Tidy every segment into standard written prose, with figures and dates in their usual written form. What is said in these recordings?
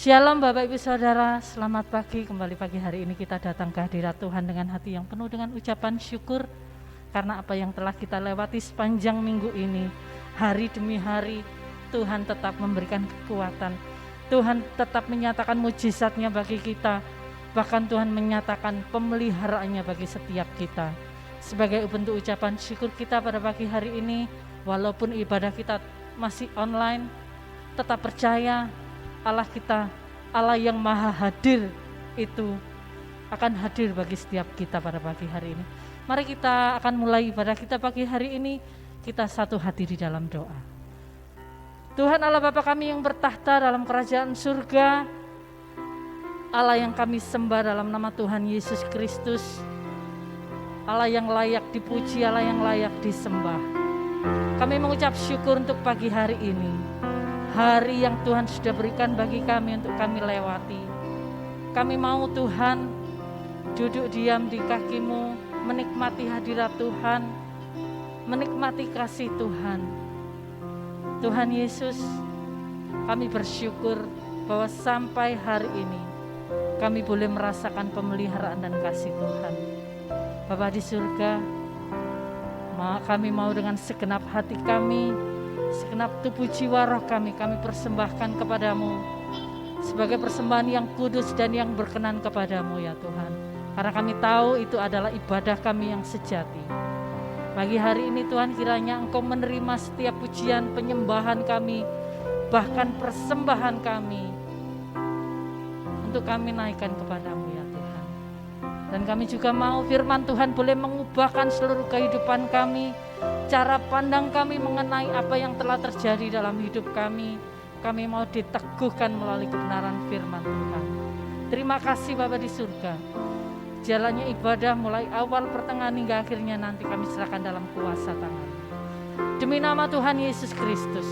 Shalom Bapak Ibu Saudara, selamat pagi. Kembali pagi hari ini kita datang ke hadirat Tuhan dengan hati yang penuh dengan ucapan syukur karena apa yang telah kita lewati sepanjang minggu ini. Hari demi hari Tuhan tetap memberikan kekuatan, Tuhan tetap menyatakan mujizatnya bagi kita, bahkan Tuhan menyatakan pemeliharaannya bagi setiap kita. Sebagai bentuk ucapan syukur kita pada pagi hari ini, walaupun ibadah kita masih online, tetap percaya Allah kita, Allah yang maha hadir itu akan hadir bagi setiap kita pada pagi hari ini. Mari kita akan mulai ibadah kita pagi hari ini, kita satu hati di dalam doa. Tuhan Allah Bapa kami yang bertahta dalam kerajaan surga, Allah yang kami sembah dalam nama Tuhan Yesus Kristus, Allah yang layak dipuji, Allah yang layak disembah. Kami mengucap syukur untuk pagi hari ini, hari yang Tuhan sudah berikan bagi kami untuk kami lewati. Kami mau Tuhan duduk diam di kaki-Mu, menikmati hadirat Tuhan, menikmati kasih Tuhan. Tuhan Yesus, kami bersyukur bahwa sampai hari ini kami boleh merasakan pemeliharaan dan kasih Tuhan. Bapa di surga, kami mau dengan segenap hati kami, segenap tubuh jiwa roh kami persembahkan kepadamu sebagai persembahan yang kudus dan yang berkenan kepadamu ya Tuhan. Karena kami tahu itu adalah ibadah kami yang sejati. Pagi hari ini Tuhan, kiranya Engkau menerima setiap pujian, penyembahan kami, bahkan persembahan kami, untuk kami naikkan kepadamu ya Tuhan. Dan kami juga mau firman Tuhan boleh mengubahkan seluruh kehidupan kami, cara pandang kami mengenai apa yang telah terjadi dalam hidup kami. Kami mau diteguhkan melalui kebenaran firman Tuhan. Terima kasih Bapa di surga. Jalannya ibadah mulai awal, pertengahan hingga akhirnya nanti kami serahkan dalam kuasa tangan. Demi nama Tuhan Yesus Kristus,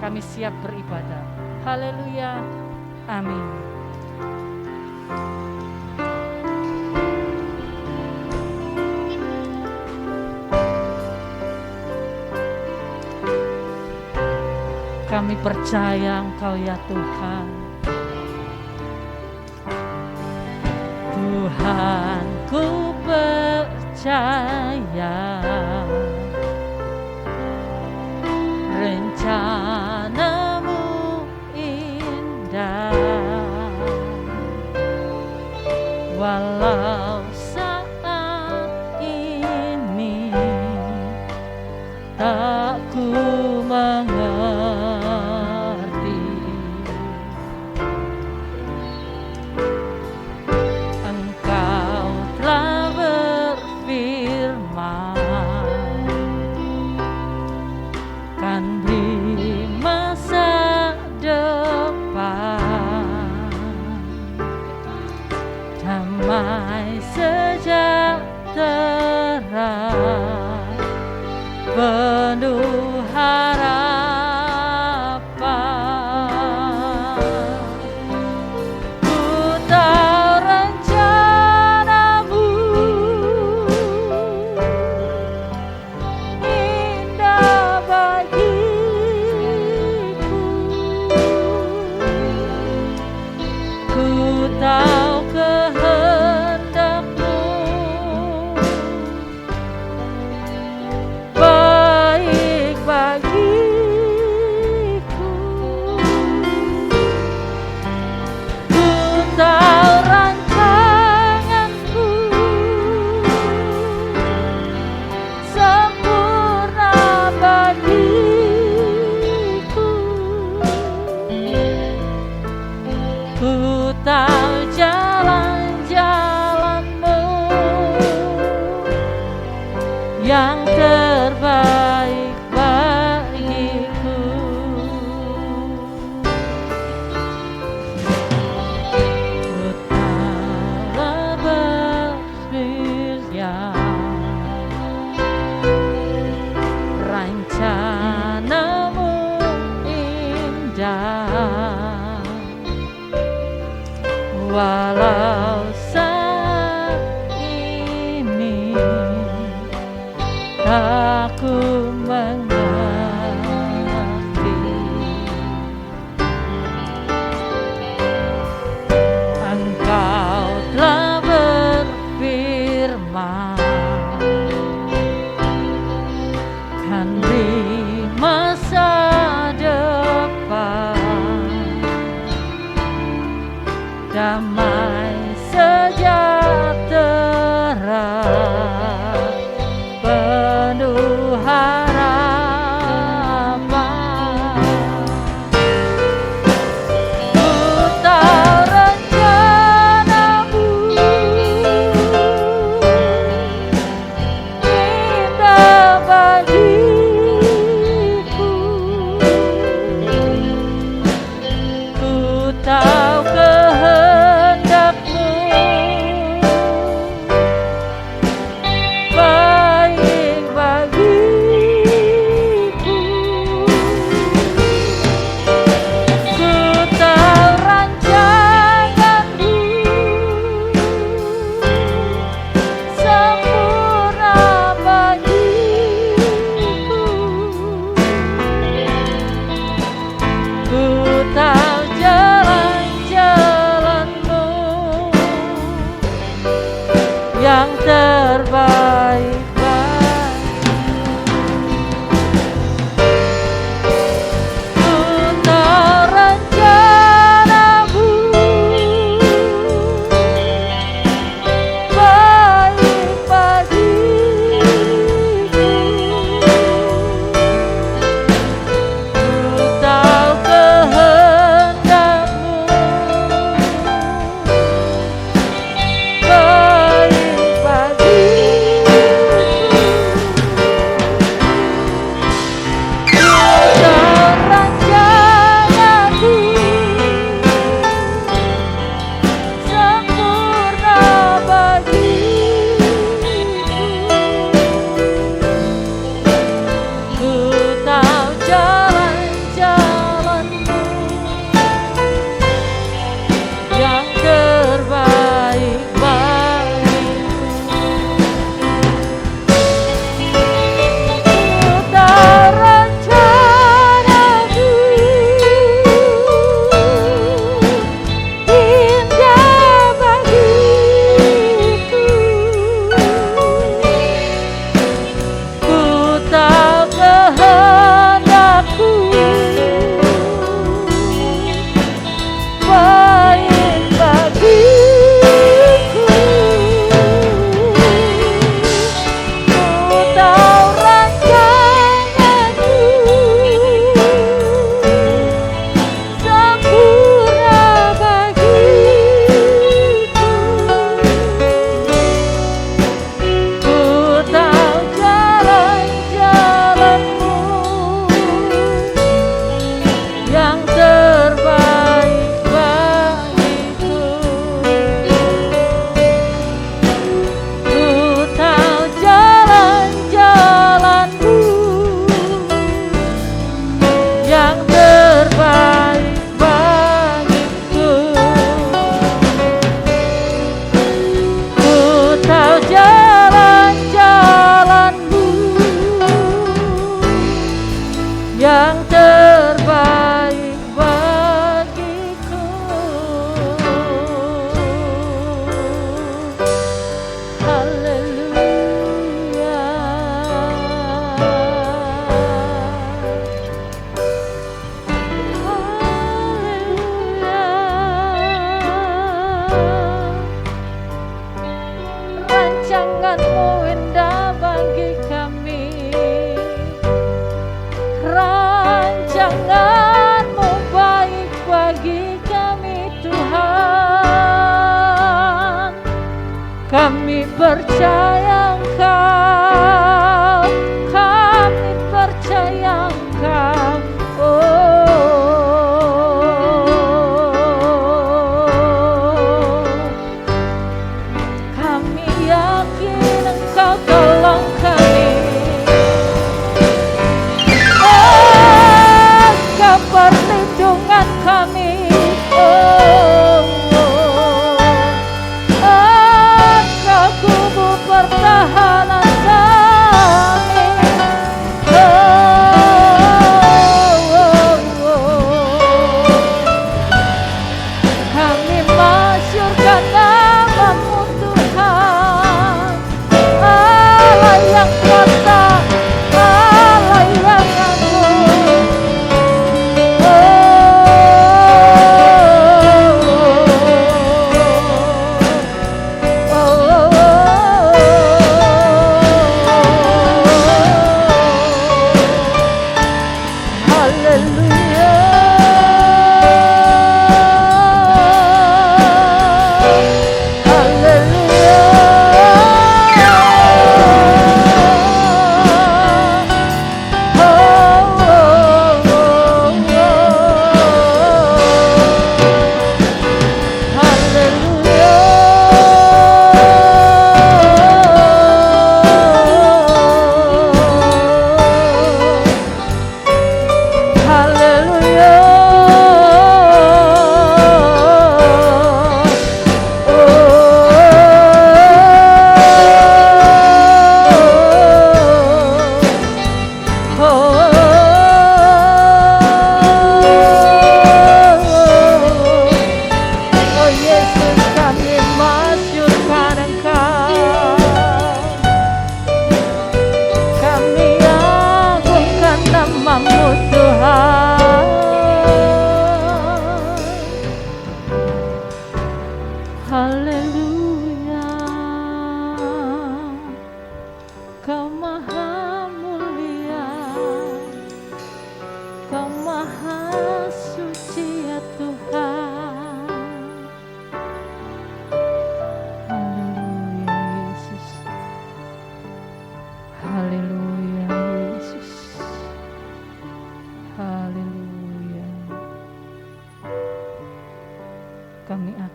kami siap beribadah. Haleluya. Amin. Kami percaya Engkau ya Tuhan. Tuhan ku percaya rencana-Mu indah, walau saat ini tak ku mengerti. Engkau telah berfirman, kan beri masa depan, damai sejahtera, penuh harapan. Ku tahu rencana-Mu indah bagiku. Ku tahu kehendak-Mu baik bagiku. Ku tahu rancangan-Mu sempurna bagiku. Ku tahu jalan-jalan-Mu yang terbaik bagiku. Ku telah bersedia rencana-Mu indah, walau saat ini aku mengerti. Tuhan di masa depan, damai sejahtera, penuh harapan. Ku tahu rencana-Mu indah bagiku. Ku tahu kehendak-Mu baik bagiku. Ku tahu rancangan-Mu sempurna bagiku. Ku tahu jalan-jalan-Mu yang terbaik bagiku. Ku tahu rencana-Mu baik bagiku. Ku tahu kehendak-Mu baik bagiku. Ku tahu rancangan-Mu sempurna bagiku. Ku tahu jalan-jalan-Mu yang terbaik bagiku. Ku tahu rencana-Mu indah bagiku. Ku tahu kehendak-Mu baik bagiku. Ku tahu rancangan-Mu sempurna bagiku. Ku tahu jalan-jalan-Mu yang terbaik bagiku. Ku tahu jalan-jalan-Mu yang terbaik bagiku. Ku tahu jalan-jalan-Mu yang terbaik bagiku. Haleluya. Haleluya. Rancangan-Mu indah bagi kami, rancangan-Mu baik bagi kami Tuhan. Kami percaya Engkau, kami percaya Engkau. Kami yakin Engkau tolong kami. Engkau perlindungan kami. Engkau kubu perlindungan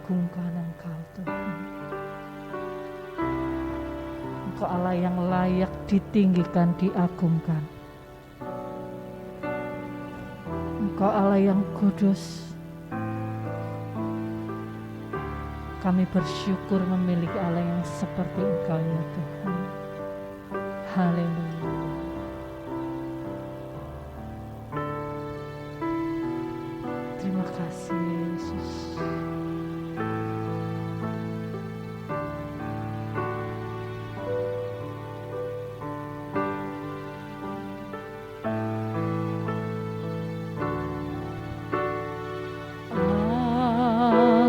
mengagungkan Engkau Tuhan. Engkau Allah yang layak ditinggikan, diagungkan. Engkau Allah yang kudus. Kami bersyukur memiliki Allah yang seperti Engkau ya Tuhan. Haleluya. Terima kasih Yesus.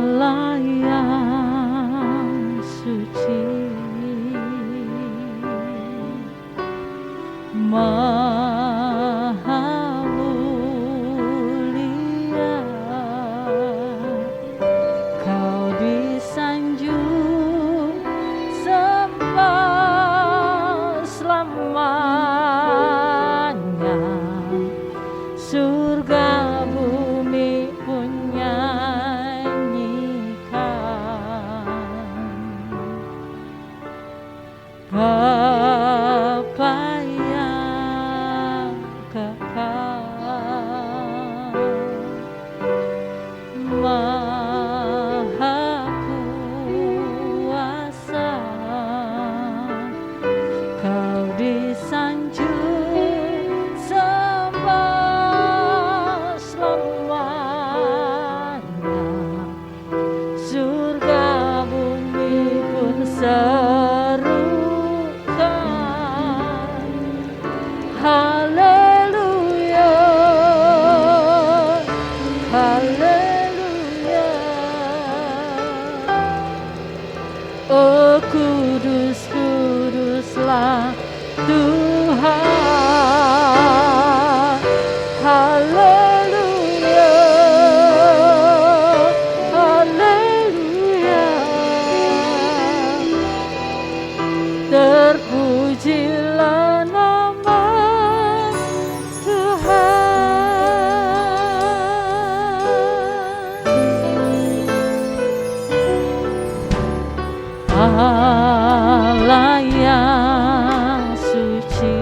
Allah yang suci, Maha mulia, Kau disanjung sembah selamanya, surga bumi pun nyanyikan. Bapa yang kekal, Maha kuasa, Kau disanjung sembah selamanya, surga bumi pun serukan. Haleluya, haleluya. Oh kudus, kuduslah Tuhan. Haleluya, haleluya. Terpujilah nama Tuhan. Allah yang suci,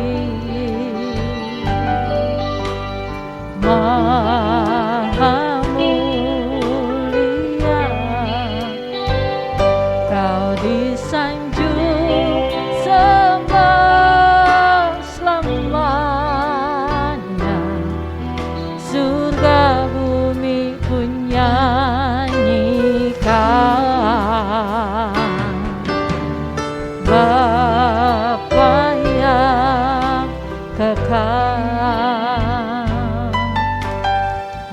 Maha mulia, Kau disanjung sembah selamanya, surga bumi pun nyanyikan. Bapa yang kekal,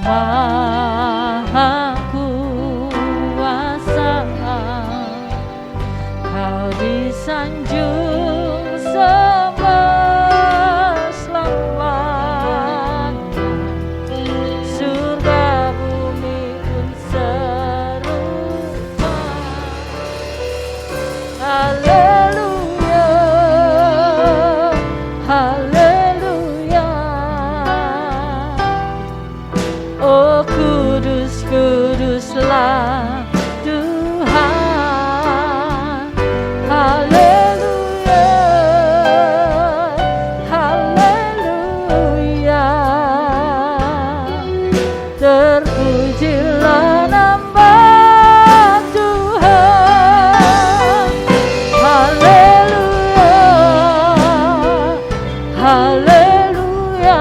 Maha kuasa, Kau disanjung sembah selamanya, surga bumi pun serukan. Haleluya, haleluya. Oh kudus, kuduslah Tuhan. Haleluya, haleluya. Terpujilah nama Tuhan. Haleluya, haleluya.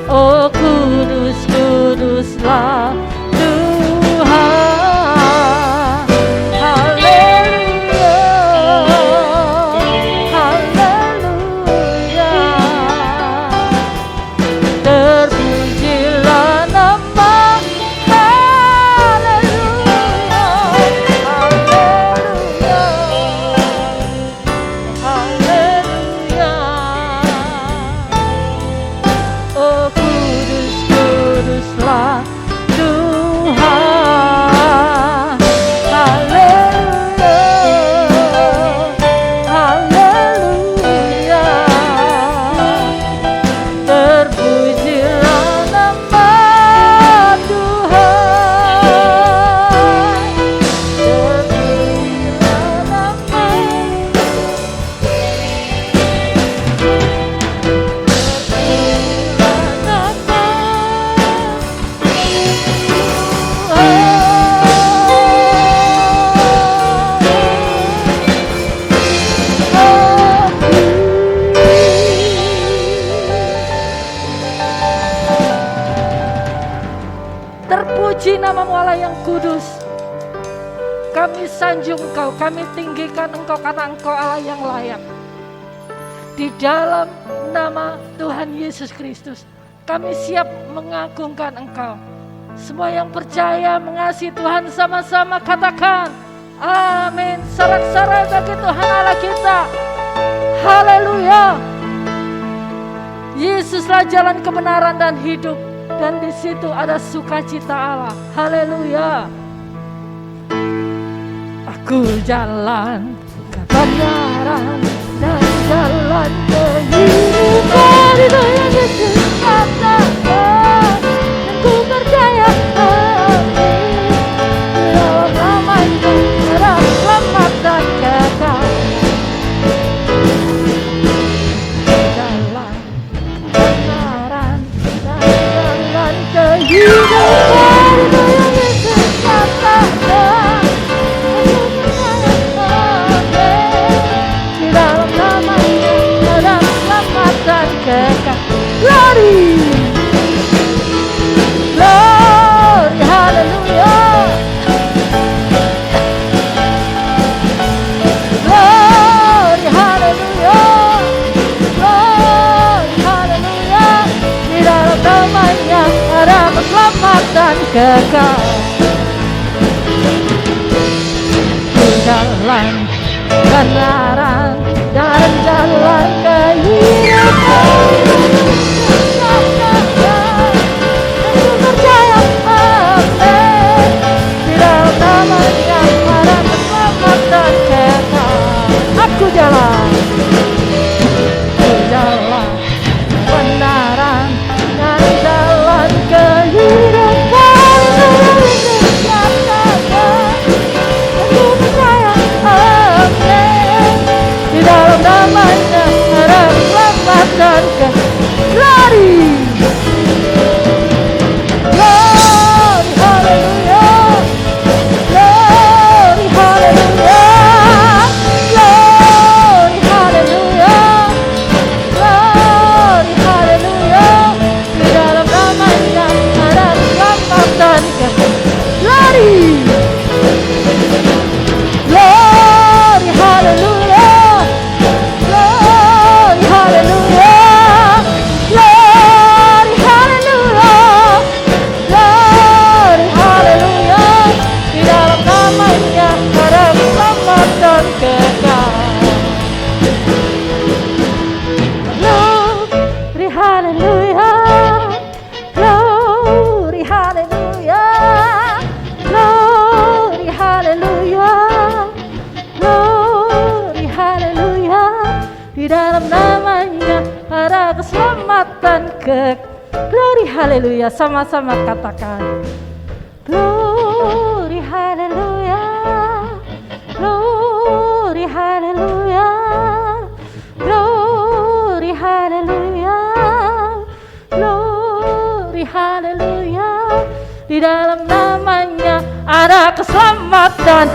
Oh kudus, kuduslah Tuhan. Haleluya, haleluya. Terpujilah nama. Haleluya, haleluya, haleluya. sanjung Engkau, kami tinggikan Engkau karena Engkau Allah yang layak. Di dalam nama Tuhan Yesus Kristus, kami siap mengagungkan Engkau. Semua yang percaya mengasihi Tuhan sama-sama katakan amin. Sorak-sorai bagi Tuhan Allah kita. Haleluya. Yesuslah jalan kebenaran dan hidup, dan di situ ada sukacita Allah. Haleluya. Aku jalan kebenaran dan jalan kehidupan, itu yang Yesus katakan, dan ku percaya amin. Dalam namanya ada selamat dan kekal. Jalan kebenaran dan jalan kehidupan, itu yang Yesus katakan. Glory, glory, hallelujah, glory, hallelujah, glory, hallelujah. Di dalam namanya ada keselamatan kekal. Di jalan kebenaran dan jalan kehidupan, aku percaya amin. Di dalam namanya ada keselamatan kekal. Aku jalan kebenaran dan jalan kehidupan, aku percaya amin. Di dalam namanya ada keselamatan kekal. Glory, glory, hallelujah, glory, hallelujah, glory, hallelujah, glory, hallelujah. Di dalam namanya ada keselamatan kekal. Glory, glory, hallelujah, glory, hallelujah, glory, hallelujah, glory, hallelujah. Di dalam namanya ada keselamatan kekal. Glory, hallelujah, glory, hallelujah, glory, hallelujah, glory, hallelujah. Di dalam namanya ada keselamatan kekal. Glory, hallelujah. Sama-sama katakan glory, hallelujah, glory, hallelujah, glory, hallelujah, glory, hallelujah. Di dalam namanya ada keselamatan.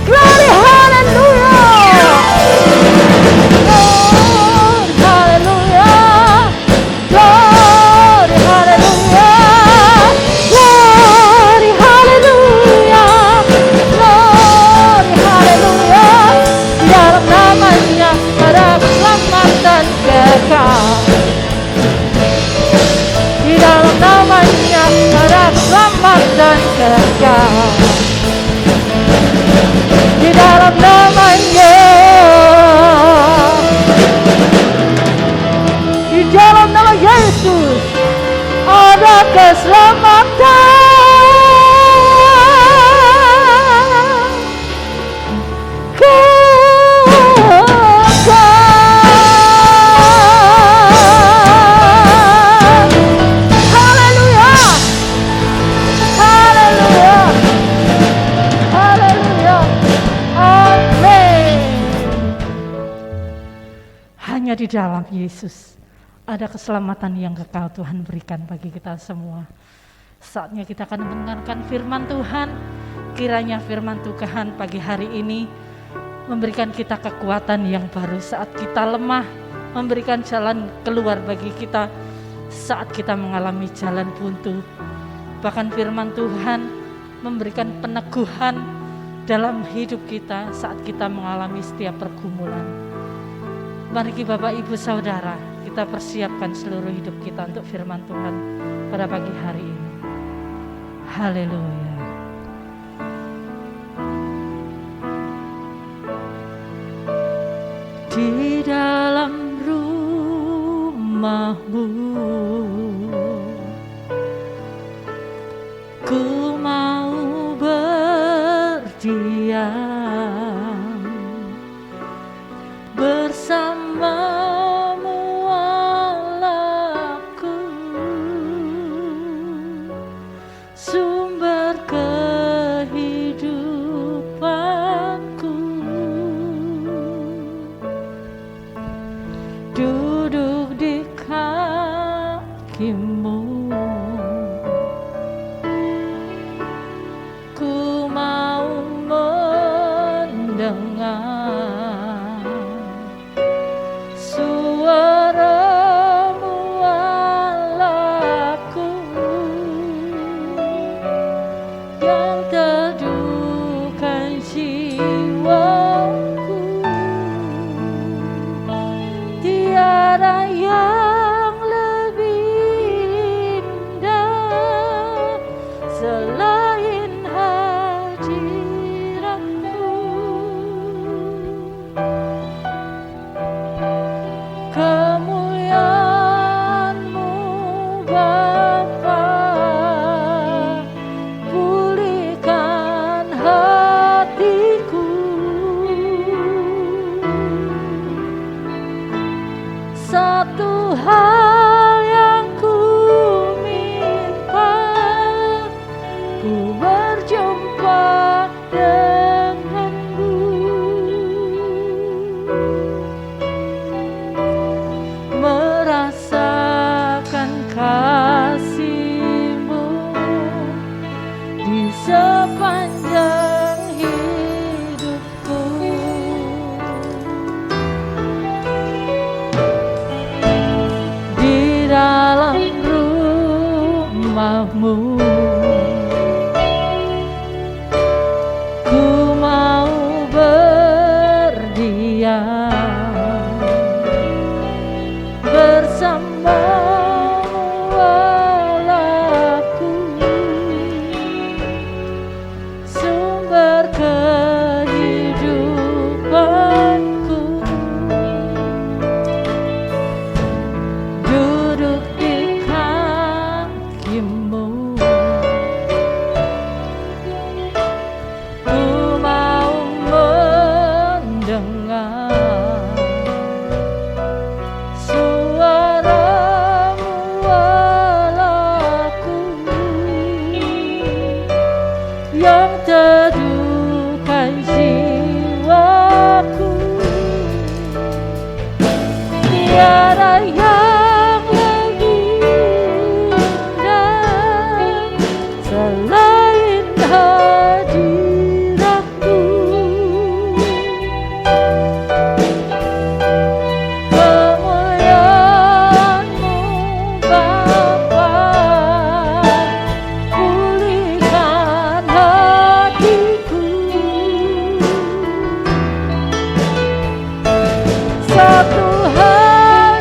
Glory, hallelujah, glory, hallelujah, glory, hallelujah, glory, hallelujah, glory, hallelujah. Di dalam namanya ada keselamatan kekal. Di dalam namanya ada keselamatan kekal. Di dalam namanya, di dalam nama Yesus ada keselamatan kekal. Haleluya, haleluya, haleluya, amin. Hanya di dalam Yesus ada keselamatan yang kekal Tuhan berikan bagi kita semua. Saatnya kita akan mendengarkan firman Tuhan. Kiranya firman Tuhan pagi hari ini memberikan kita kekuatan yang baru saat kita lemah, memberikan jalan keluar bagi kita saat kita mengalami jalan buntu. Bahkan firman Tuhan memberikan peneguhan dalam hidup kita saat kita mengalami setiap pergumulan. Mari Bapak Ibu Saudara, kita persiapkan seluruh hidup kita untuk firman Tuhan pada pagi hari ini. Haleluya. Di dalam rumah-Mu ku mau berdiam, bersama-Mu Allahku, sumber kehidupanku. Duduk di kaki-Mu, ku mau mendengar suara-Mu Allahku, yang teduhkan jiwaku. Tiada yang lebih indah selain hadirat-Mu. Kemuliaan-Mu Bapa, pulihkan hatiku. Satu hal yang ku minta, ku berjumpa dengan-Mu, merasakan kasih-Mu di sepanjang hidupku. Di dalam rumah-Mu ku mau berdiam, bersama-Mu Allahku, sumber kehidupanku. Duduk di kaki-Mu, ku mau mendengar suara-Mu Allahku, yang teduhkan jiwaku. Tiada yang lebih indah selain hadirat-Mu. Kemuliaan-Mu Bapa, pulihkan hatiku. Satu hal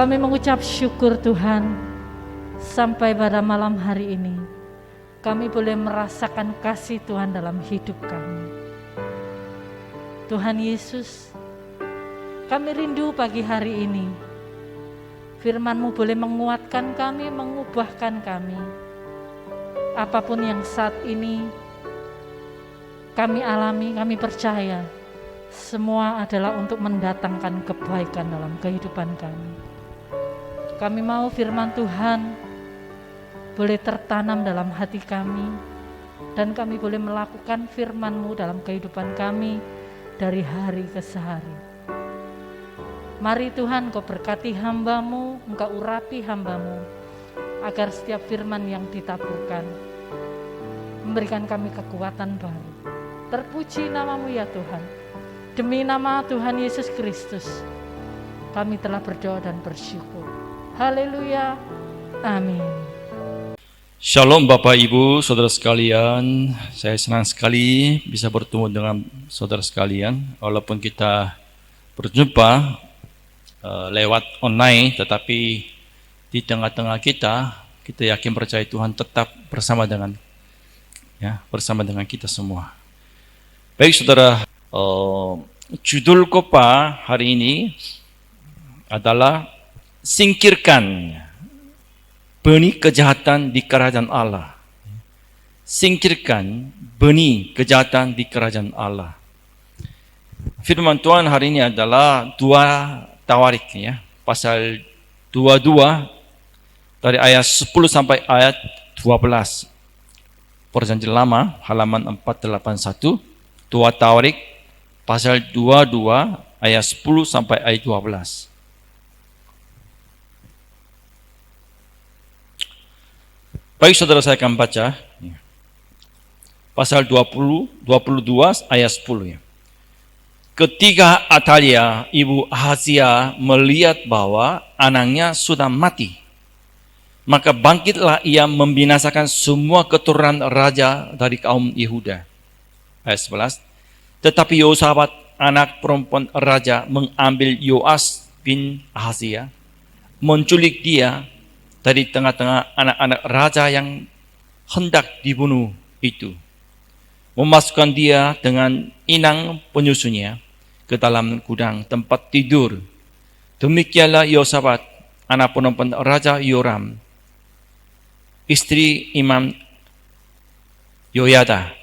Kami mengucap syukur Tuhan, sampai pada malam hari ini kami boleh merasakan kasih Tuhan dalam hidup kami. Tuhan Yesus, kami rindu pagi hari ini firman-Mu boleh menguatkan kami, mengubahkan kami. Apapun yang saat ini kami alami, kami percaya semua adalah untuk mendatangkan kebaikan dalam kehidupan kami. Kami mau firman Tuhan boleh tertanam dalam hati kami, dan kami boleh melakukan firman-Mu dalam kehidupan kami dari hari ke hari. Mari Tuhan, Kau berkati hamba-Mu, Engkau urapi hamba-Mu, agar setiap firman yang ditaburkan memberikan kami kekuatan baru. Terpuji nama-Mu ya Tuhan. Demi nama Tuhan Yesus Kristus, kami telah berdoa dan bersyukur. Haleluya. Amin. Shalom Bapak Ibu, Saudara sekalian. Saya senang sekali bisa bertemu dengan saudara sekalian. Walaupun kita berjumpa lewat online, tetapi di tengah-tengah kita yakin percaya Tuhan tetap bersama dengan kita semua. Baik saudara, judul Kopa hari ini adalah singkirkan benih kejahatan di kerajaan Allah. Singkirkan benih kejahatan di kerajaan Allah. Firman Tuhan hari ini adalah 2 Tawarik ya, pasal 22 dari ayat 10 sampai ayat 12. Perjanjian Lama halaman 481, 2 Tawarik pasal 22 ayat 10 sampai ayat 12. Baik saudara, saya akan baca pasal 22 ayat 10 ya. Ketika Atalia, ibu Ahazia, melihat bahwa anaknya sudah mati, maka bangkitlah ia membinasakan semua keturunan raja dari kaum Yehuda. Ayat 11. Tetapi Yosafat, anak perempuan raja, mengambil Yoas bin Ahazia, menculik dia dari tengah-tengah anak-anak raja yang hendak dibunuh itu, memasukkan dia dengan inang penyusunya ke dalam gudang tempat tidur. Demikianlah Yosafat, anak perempuan Raja Yoram, istri Imam Yoyada,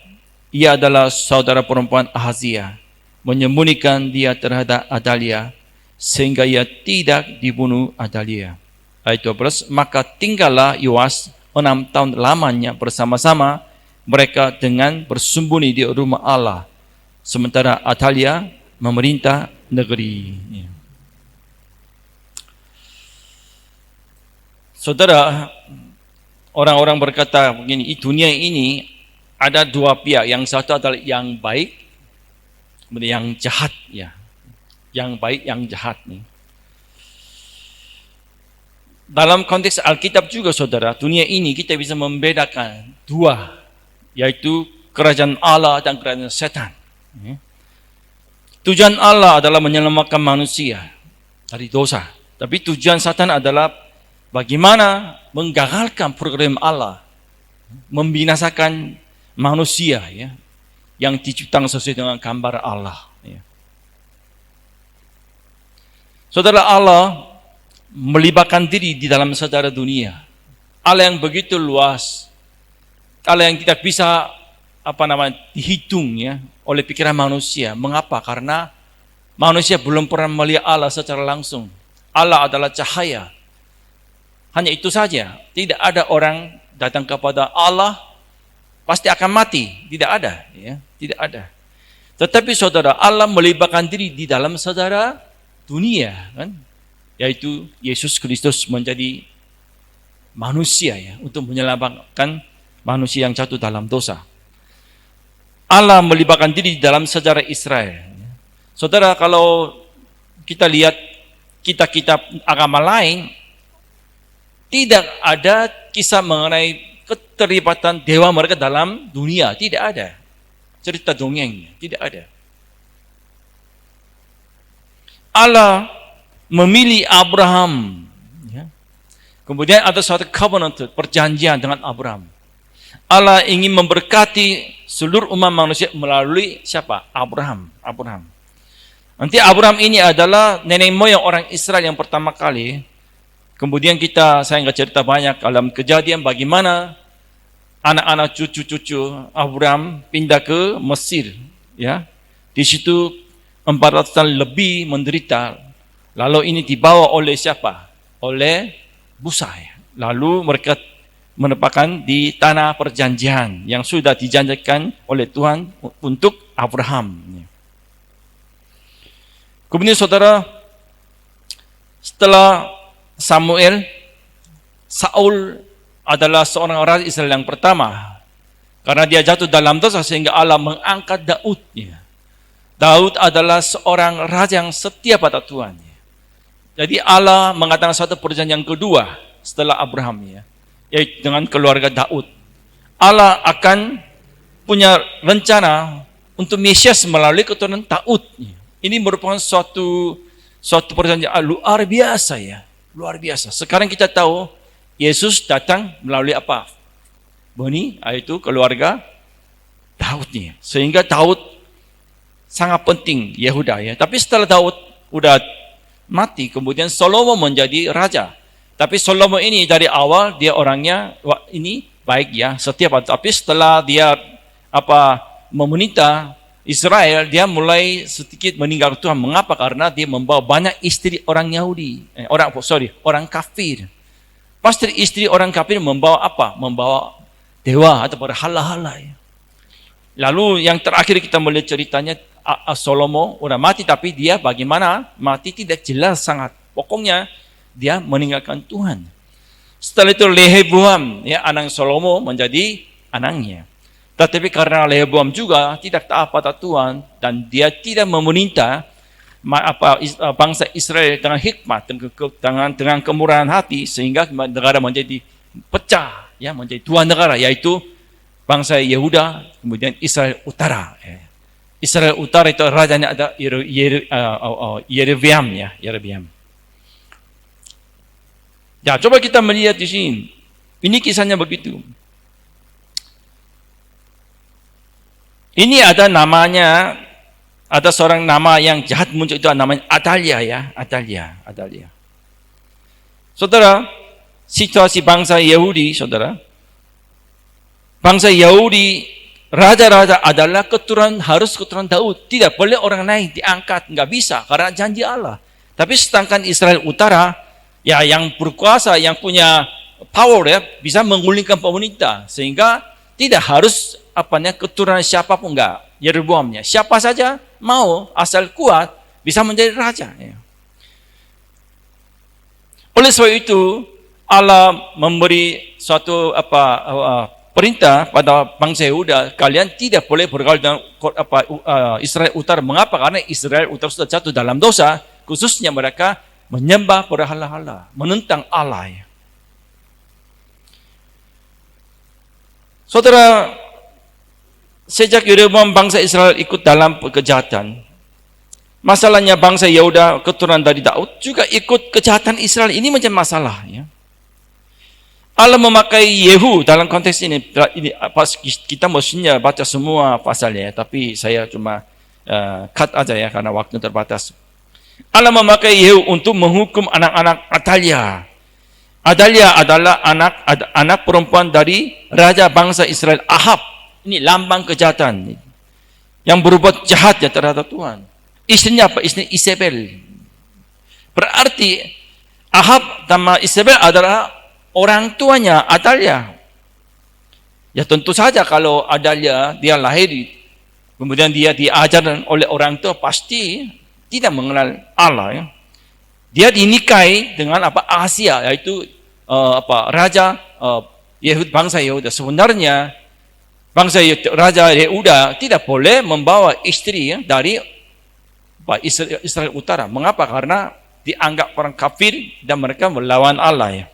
ia adalah saudara perempuan Ahazia, menyembunyikan dia terhadap Atalia, sehingga ia tidak dibunuh Atalia. Ayat 12, maka tinggallah Yoas 6 tahun lamanya bersama-sama mereka dengan bersembunyi di rumah Allah, sementara Atalia memerintah negeri. Saudara, orang-orang berkata begini, di dunia ini ada 2 pihak, yang satu adalah yang baik, kemudian yang jahat ya. Yang baik, yang jahat nih. Dalam konteks Alkitab juga saudara, dunia ini kita bisa membedakan 2, yaitu kerajaan Allah dan kerajaan setan. Tujuan Allah adalah menyelamatkan manusia dari dosa, tapi tujuan setan adalah bagaimana menggagalkan program Allah, membinasakan manusia ya, yang diciptakan sesuai dengan gambar Allah ya. Saudara, Allah melibatkan diri di dalam sejarah dunia. Allah yang begitu luas, Allah yang tidak bisa dihitung ya oleh pikiran manusia. Mengapa? Karena manusia belum pernah melihat Allah secara langsung. Allah adalah cahaya. Hanya itu saja. Tidak ada orang datang kepada Allah pasti akan mati. Tidak ada ya, tidak ada. Tetapi saudara, Allah melibatkan diri di dalam sejarah dunia kan? Yaitu Yesus Kristus menjadi manusia ya, untuk menyelamatkan manusia yang jatuh dalam dosa. Allah melibatkan diri di dalam sejarah Israel. Saudara, kalau kita lihat kitab-kitab agama lain, tidak ada kisah mengenai keterlibatan dewa mereka dalam dunia. Tidak ada. Cerita dongengnya, tidak ada. Allah memilih Abraham Kemudian ada suatu covenant, perjanjian dengan Abraham. Allah ingin memberkati seluruh umat manusia melalui siapa? Abraham. Nanti Abraham ini adalah nenek moyang orang Israel yang pertama kali. Kemudian saya nggak cerita banyak dalam Kejadian bagaimana anak-anak cucu-cucu Abraham pindah ke Mesir. Ya, di situ 400 tahun lebih menderita. Lalu ini dibawa oleh siapa? Oleh Musa. Lalu mereka menempatkan di tanah perjanjian yang sudah dijanjikan oleh Tuhan untuk Abraham. Kemudian saudara, setelah Saul adalah seorang raja Israel yang pertama. Karena dia jatuh dalam dosa sehingga Allah mengangkat Daud. Daud adalah seorang raja yang setia pada Tuhan. Jadi Allah mengatakan satu perjanjian kedua setelah Abraham, yaitu dengan keluarga Daud. Allah akan punya rencana untuk Mesias melalui keturunan Daud. Ini merupakan suatu perjanjian luar biasa, luar biasa. Sekarang kita tahu Yesus datang melalui apa? Yaitu keluarga Daud. Sehingga Daud sangat penting Yehuda. Tapi setelah Daud udah mati, kemudian Salomo menjadi raja. Tapi Salomo ini dari awal dia orangnya ini baik, setia. Tapi setelah dia memerintah Israel, dia mulai sedikit meninggal Tuhan. Mengapa? Karena dia membawa banyak istri orang Yahudi, orang kafir. Pasti istri orang kafir membawa apa? Membawa dewa atau berhala-hala. Lalu yang terakhir kita melihat ceritanya Salomo udah mati, tapi dia bagaimana mati tidak jelas sangat. Pokoknya dia meninggalkan Tuhan. Setelah itu Rehoboam, anak Salomo menjadi anaknya. Tetapi karena Rehoboam juga tidak taat pada Tuhan dan dia tidak memerintah bangsa Israel dengan hikmat, dengan kemurahan hati, sehingga negara menjadi pecah, menjadi dua negara, yaitu bangsa Yehuda, kemudian Israel Utara. Israel Utara itu rajanya ada Yerobeam. Ya, coba kita melihat di sini. Ini kisahnya begitu. Ini ada namanya, ada seorang nama yang jahat muncul, itu namanya Atalia. Atalia. Saudara, situasi bangsa Yahudi, saudara. Bangsa Yahudi, raja-raja adalah harus keturunan Daud. Tidak boleh orang lain diangkat, nggak bisa karena janji Allah. Tapi sedangkan Israel Utara, yang berkuasa, yang punya power, bisa menggulingkan pemerintah, sehingga tidak harus keturunan siapapun, enggak. Yeroboamnya siapa saja mau, asal kuat bisa menjadi raja. Oleh sebab itu Allah memberi suatu perintah pada bangsa Yehuda, kalian tidak boleh bergaul dengan Israel Utara. Mengapa? Karena Israel Utara sudah jatuh dalam dosa, khususnya mereka menyembah berhala-hala, menentang Allah. Saudara, sejak Yeroboam bangsa Israel ikut dalam kejahatan. Masalahnya bangsa Yehuda keturunan dari Daud juga ikut kejahatan Israel. Ini menjadi masalah. Allah memakai Yehu dalam konteks ini. Kita mestinya baca semua pasalnya, tapi saya cuma cut aja karena waktu terbatas. Allah memakai Yehu untuk menghukum anak-anak Atalia. Atalia adalah anak perempuan dari raja bangsa Israel Ahab. Ini lambang kejahatan yang berbuat jahat terhadap Tuhan. Istrinya apa? Istri Isabel. Berarti Ahab sama Isabel adalah orang tuanya Atalia. Ya tentu saja kalau Atalia dia lahir, kemudian dia diajarkan oleh orang tua, pasti tidak mengenal Allah. Dia dinikahi dengan Asia, yaitu raja bangsa Yehuda. Sebenarnya bangsa raja Yehuda tidak boleh membawa istri dari Israel Utara. Mengapa? Karena dianggap orang kafir dan mereka melawan Allah.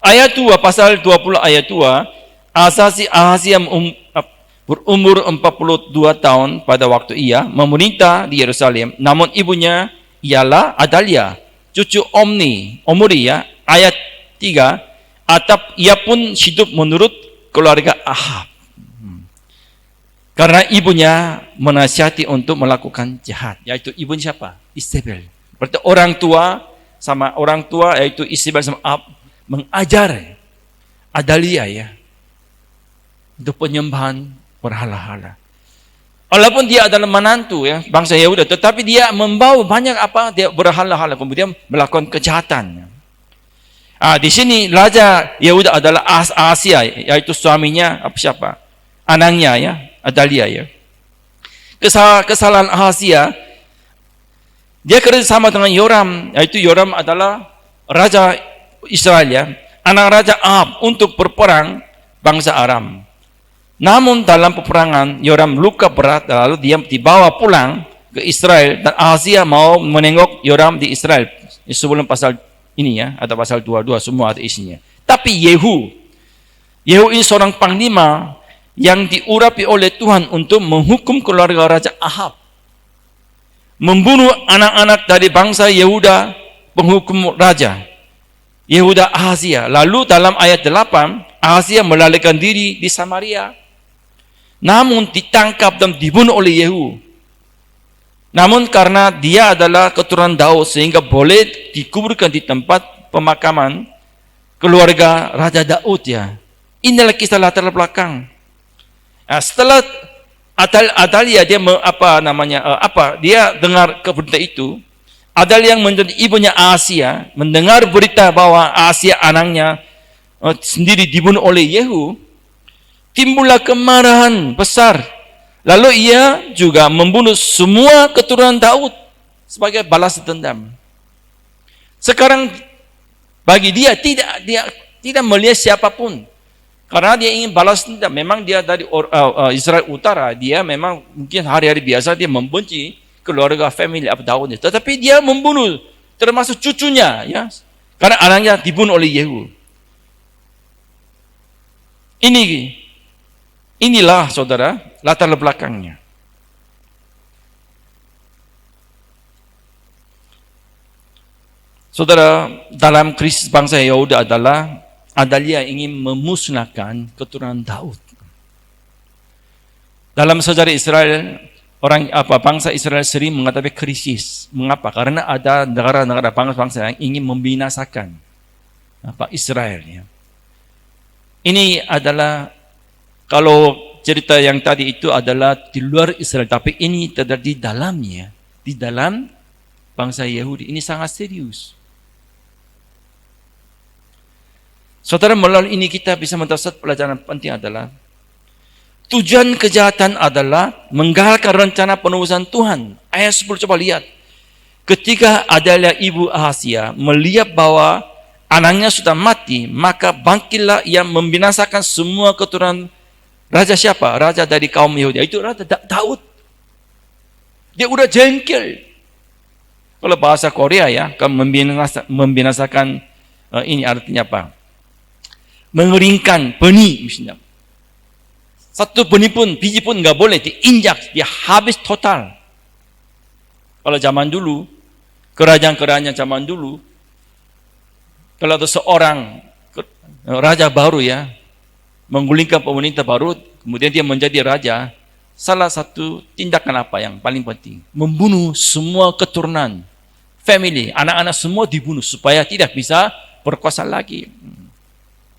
Ayat 2, pasal 20 ayat 2, Ahazia berumur 42 tahun pada waktu ia memerintah di Yerusalem, namun ibunya ialah Atalia, cucu Omri ya, ayat 3, atap ia pun hidup menurut keluarga Ahab. Karena ibunya menasihati untuk melakukan jahat, yaitu ibunya siapa? Isabel. Berarti orang tua yaitu Isabel sama Ahab mengajar Adalia ya untuk penyembahan berhala-hala. Walaupun dia adalah menantu ya bangsa Yehuda, tetapi dia membawa banyak dia berhala-hala, kemudian melakukan kejahatan. Di sini Raja Yehuda adalah Ahasia, yaitu suaminya siapa? Anaknya ya, Adalia ya. Kesalahan Ahasia, dia kerjasama dengan Yoram, yaitu Yoram adalah Raja Israel ya, anak Raja Ahab untuk berperang bangsa Aram. Namun dalam peperangan Yoram luka berat, lalu dia dibawa pulang ke Israel, dan Ahasia mau menengok Yoram di Israel. Sebelum pasal ini ya, atau pasal 22 semua ada isinya. Tapi Yehu ini seorang panglima yang diurapi oleh Tuhan untuk menghukum keluarga Raja Ahab, membunuh anak-anak dari bangsa Yehuda, penghukum Raja Yehuda Ahasia. Lalu dalam ayat 8, Ahasia melarikan diri di Samaria, namun ditangkap dan dibunuh oleh Yehu. Namun karena dia adalah keturunan Daud, sehingga boleh dikuburkan di tempat pemakaman keluarga Raja Daud ya. Inilah kisah latar belakang. Setelah Adalia dia dia dengar berita itu. Adalia yang menjadi ibunya Ahasia mendengar berita bahwa Ahasia anaknya sendiri dibunuh oleh Yehu. Timbullah kemarahan besar. Lalu ia juga membunuh semua keturunan Daud sebagai balas dendam. Sekarang bagi dia tidak melihat siapapun, karena dia ingin balas dendam. Memang dia dari Israel Utara, dia memang mungkin hari-hari biasa dia membenci keluarga family Daud, tetapi dia membunuh termasuk cucunya ya, karena anaknya dibunuh oleh Yehu. Inilah saudara latar belakangnya. Saudara, dalam krisis bangsa Yehuda adalah Adalia ingin memusnahkan keturunan Daud. Dalam sejarah Israel, bangsa Israel sering menghadapi krisis. Mengapa? Karena ada negara-negara bangsa yang ingin membinasakan Israel ya. Ini adalah, kalau cerita yang tadi itu adalah di luar Israel, tapi ini terjadi di dalamnya, di dalam bangsa Yahudi. Ini sangat serius. Saudara, melalui ini kita bisa mendapat pelajaran penting adalah tujuan kejahatan adalah menggagalkan rencana penebusan Tuhan. Ayat 10 coba lihat. Ketika Adalia ibu Ahasia melihat bahwa anaknya sudah mati, maka bangkitlah ia membinasakan semua keturunan Raja siapa? Raja dari kaum Yahudi. Itu Raja Daud. Dia udah jengkel. Kalau bahasa Korea ya, membinasakan ini artinya apa? Mengeringkan benih misalnya. Satu benih pun, biji pun nggak boleh diinjak, dia habis total. Kalau zaman dulu, kerajaan-kerajaan zaman dulu, kalau ada seorang raja baru ya, menggulingkan pemerintah baru, kemudian dia menjadi raja, salah satu tindakan apa yang paling penting? Membunuh semua keturunan, family, anak-anak semua dibunuh supaya tidak bisa berkuasa lagi.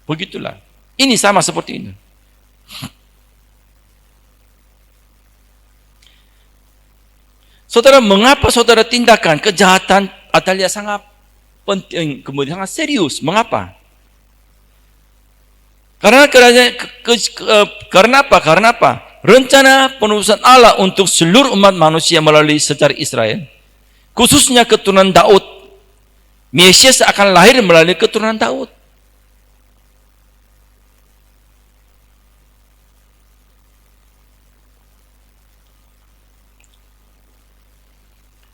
Begitulah. Ini sama seperti ini. Saudara, mengapa saudara tindakan kejahatan Adalia sangat penting, kemudian sangat serius? Mengapa? Karena apa? Karena apa? Rencana penebusan Allah untuk seluruh umat manusia melalui sejarah Israel, khususnya keturunan Daud. Mesias akan lahir melalui keturunan Daud.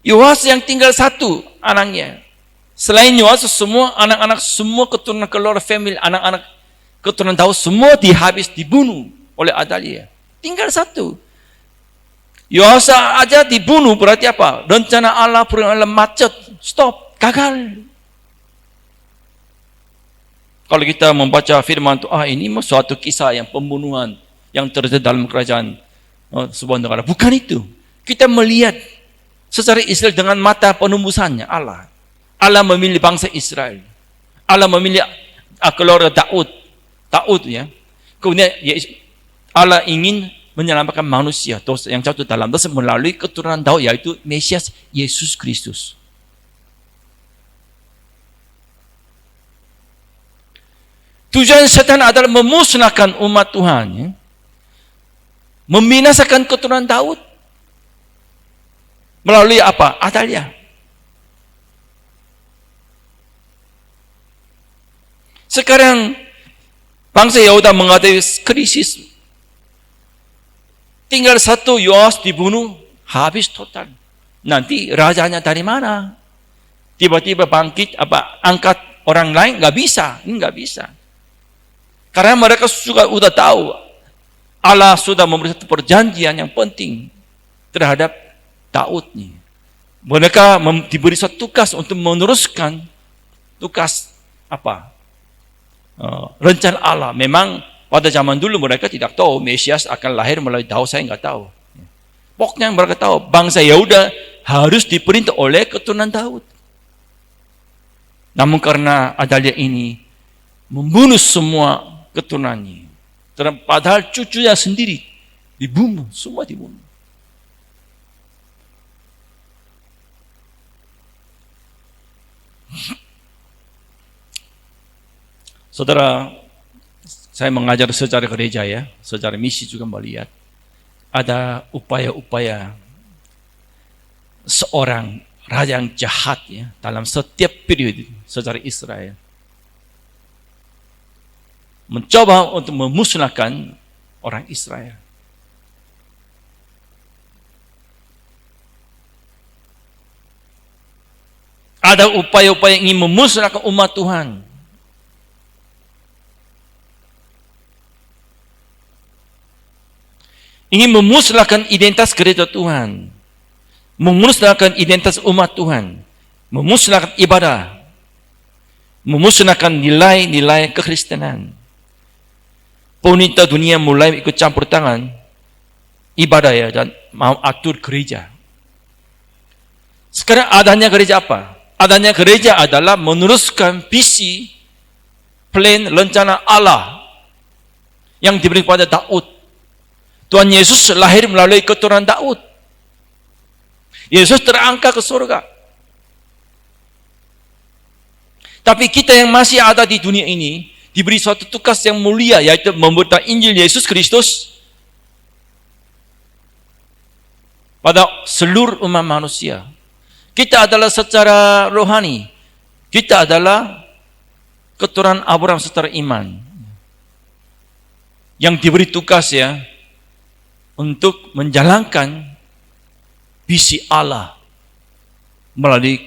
Yoas yang tinggal satu anaknya. Selain Yoas, semua anak-anak, semua keturunan keluarga family, anak-anak keturunan Daud semua dibunuh oleh Adalia. Tinggal satu. Yoas aja dibunuh, berarti apa? Rencana Allah macet, stop. gagal. Kalau kita membaca firman itu, ini suatu kisah yang pembunuhan yang terjadi dalam kerajaan sebuah negara. Bukan itu. Kita melihat secara Israel dengan mata penembusannya Allah. Allah memilih bangsa Israel. Allah memilih keluarga Daud. Ya. Kemudian Allah ingin menyelamatkan manusia dosa yang jatuh dalam dosa melalui keturunan Daud, yaitu Mesias Yesus Kristus. Tujuan setan adalah memusnahkan umat Tuhan, ya. Membinasakan keturunan Daud melalui apa? Atalia. Sekarang bangsa Yehuda menghadapi krisis. Tinggal satu Yoas dibunuh, habis total. Nanti rajanya dari mana? Tiba-tiba bangkit, angkat orang lain, nggak bisa. Ini nggak bisa. Karena mereka sudah tahu Allah sudah memberi satu perjanjian yang penting terhadap Daud nih. Mereka diberi satu tugas untuk meneruskan tugas rencana Allah. Memang pada zaman dulu mereka tidak tahu Mesias akan lahir melalui Daud, saya nggak tahu. Pokoknya mereka tahu bangsa Yehuda harus diperintah oleh keturunan Daud. Namun karena Atalia ini membunuh semua keturunannya, padahal cucunya sendiri dibunuh, semua dibunuh. Saudara, saya mengajar secara gereja ya, secara misi juga melihat ada upaya-upaya seorang raja yang jahat ya dalam setiap periode sejarah Israel mencoba untuk memusnahkan orang Israel. Ada upaya-upaya ingin memusnahkan umat Tuhan. Ingin memusnahkan identitas gereja Tuhan, memusnahkan identitas umat Tuhan, memusnahkan ibadah, memusnahkan nilai-nilai kekristenan. Pemerintah dunia mulai ikut campur tangan ibadah ya, dan mau atur gereja. Sekarang adanya gereja apa? Adanya gereja adalah meneruskan visi, plan, rencana Allah yang diberi kepada Daud. Tuhan Yesus lahir melalui keturunan Daud. Yesus terangkat ke surga. Tapi kita yang masih ada di dunia ini diberi suatu tugas yang mulia, yaitu memberitakan Injil Yesus Kristus pada seluruh umat manusia. Kita adalah secara rohani, kita adalah keturunan Abraham secara iman yang diberi tugas ya untuk menjalankan visi Allah melalui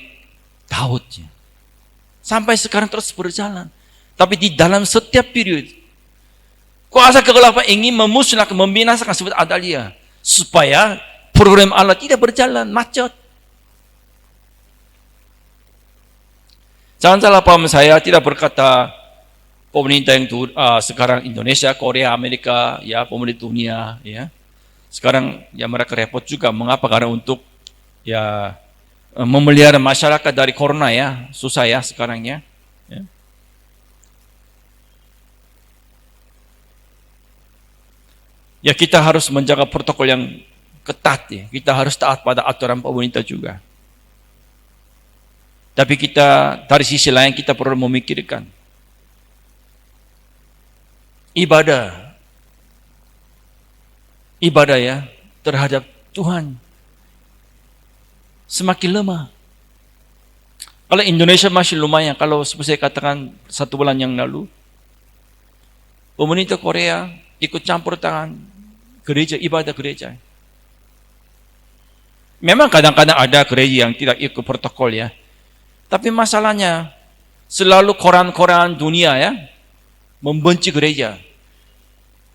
Daud. Sampai sekarang terus berjalan. Tapi di dalam setiap periode, kuasa kegelapan ingin memusnahkan, membinasakan seperti Atalia, supaya program Allah tidak berjalan, macet. Jangan salah paham, saya tidak berkata pemerintah yang sekarang Indonesia, Korea, Amerika, ya pemerintah dunia, ya. Sekarang ya mereka repot juga. Mengapa? Karena untuk ya memelihara masyarakat dari corona ya, susah ya sekarang ya. Ya kita harus menjaga protokol yang ketat ya. Kita harus taat pada aturan pemerintah juga. Tapi kita dari sisi lain kita perlu memikirkan ibadah ya terhadap Tuhan semakin lemah. Kalau Indonesia masih lumayan, kalau seperti saya katakan 1 bulan yang lalu, pemerintah Korea ikut campur tangan gereja, ibadah gereja. Memang kadang-kadang ada gereja yang tidak ikut protokol ya, tapi masalahnya selalu koran-koran dunia ya membenci gereja.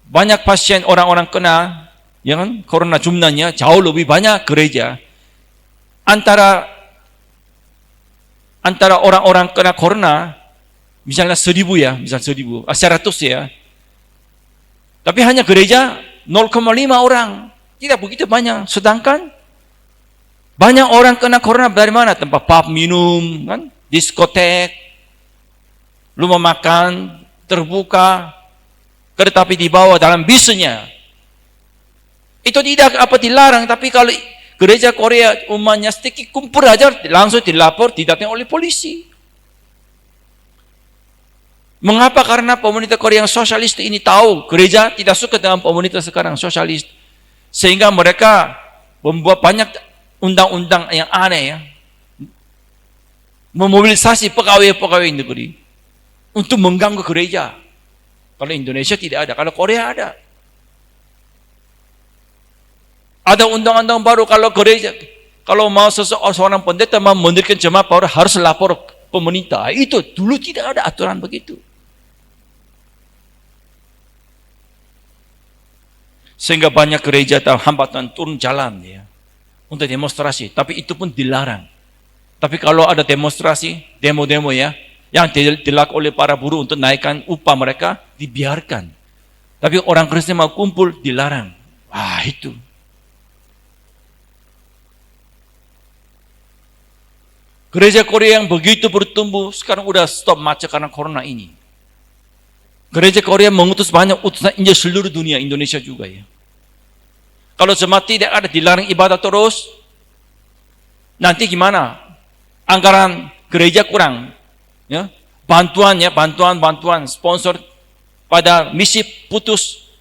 Banyak pasien orang-orang kena ya kan, corona jumlahnya jauh lebih banyak gereja. Antara antara orang-orang kena corona, misalnya 1.000 ya, misal 100 ya. Tapi hanya gereja 0,5 orang. Tidak begitu banyak. Sedangkan banyak orang kena corona dari mana? Tempat pub minum, kan? Diskotek, rumah makan, terbuka, kereta api di bawah dalam bisnya. Itu tidak dilarang, tapi kalau gereja Korea umatnya sedikit kumpul aja langsung dilapor, didatangi oleh polisi. Mengapa? Karena pemerintah Korea yang sosialis ini tahu gereja tidak suka dengan pemerintah sekarang sosialis. Sehingga mereka membuat banyak undang-undang yang aneh ya. Memobilisasi pegawai-pegawai negeri untuk mengganggu gereja. Kalau Indonesia tidak ada, kalau Korea ada. Ada undang-undang baru kalau gereja, kalau mau seorang pendeta mau mendirikan jemaat baru harus lapor pemerintah. Itu dulu tidak ada aturan begitu. Sehingga banyak gereja atau hambatan turun jalan ya, untuk demonstrasi. Tapi itu pun dilarang. Tapi kalau ada demonstrasi, demo-demo ya, yang dilakukan oleh para buruh untuk naikkan upah mereka, dibiarkan. Tapi orang Kristen mau kumpul, dilarang. Wah itu. Gereja Korea yang begitu bertumbuh, sekarang udah stop macet karena corona ini. Gereja Korea mengutus banyak utusan Injil seluruh dunia, Indonesia juga ya. Kalau jemaat tidak ada, dilarang ibadah terus, nanti gimana? Anggaran gereja kurang, ya. Bantuan, sponsor pada misi putus.